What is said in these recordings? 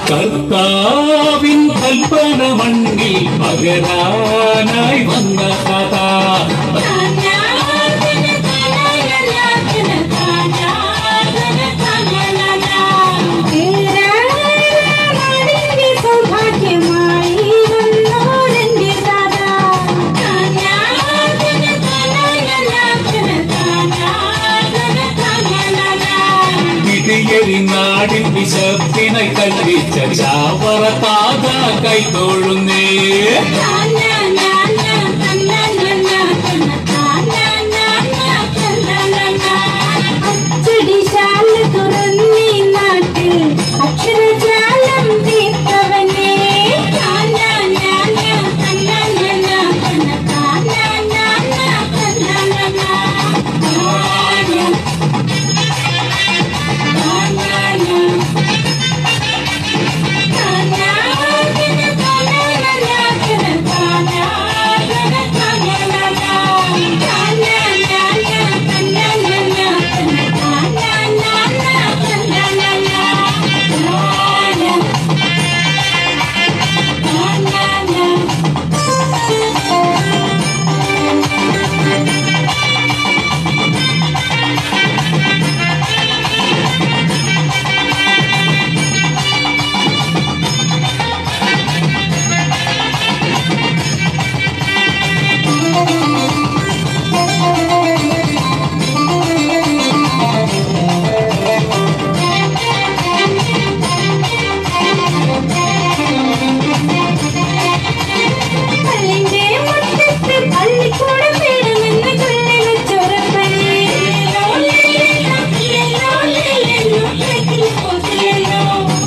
കർത്താവിൻ കൽപ്പന മണ്ണിൽ പകരാനായി വന്ന കഥ നാടിൻ വിശപ്പിനെ കൽപ്പിച്ച ചാവറ താത കൈതൊഴുന്നേ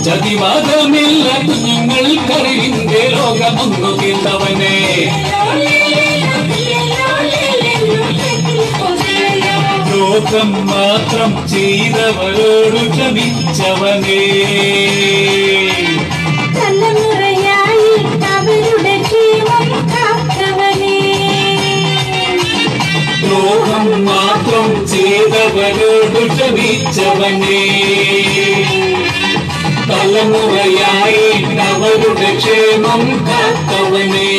ചതിവാദമില്ല കുഞ്ഞുങ്ങൾക്കറിവിന്റെ ലോകമൊന്നു തീർത്തവനെ ലോകം മാത്രം ചെയ്തവരോടു ക്ഷമിച്ചവനെ തലമുറയായി അവരുടെ ജീവൻ കാത്തവനെ ലോകം മാത്രം ചെയ്തവരോടു ക്ഷമിച്ചവനെ തലമുറയായി അവരുടെ ക്ഷേമം കാത്തവനെ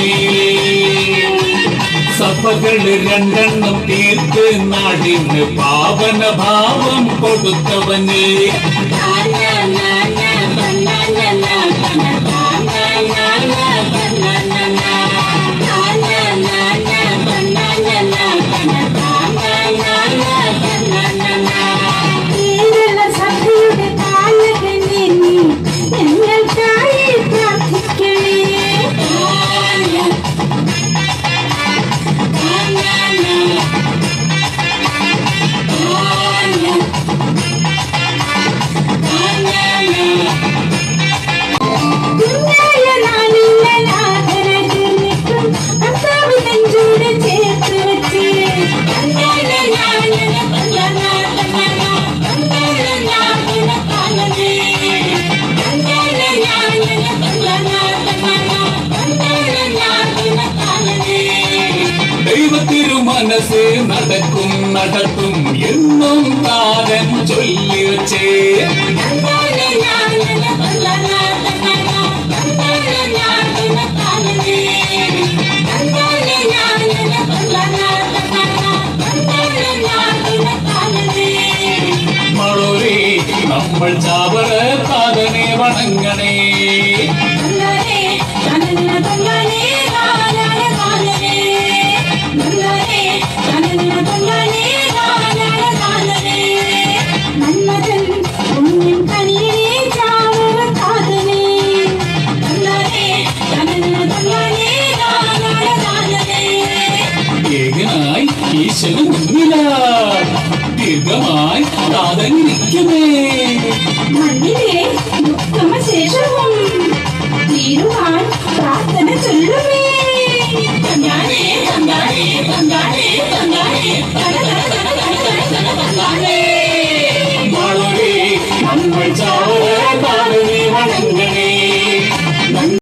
സഭകൾ രണ്ടെണ്ണം തീർത്ത് നാടിന് പാവന ഭാവം കൊടുത്തവനെ മനസ്സ് നടക്കും നടത്തും എന്നും താരൻ ചൊല്ലി വച്ചേ മഴോരേ നമ്മൾ ചാവറ താതനെ വണങ്ങണേ ഏകനായി ഈശ്വരൻ മുന്നിലായി ദീർഘമായി താതങ്ങിരിക്കുമേ മണ്ണിലെ ഉത്തമ ശേഷവും തീരുവാൻ പ്രാർത്ഥന ചൊല്ലുമേ.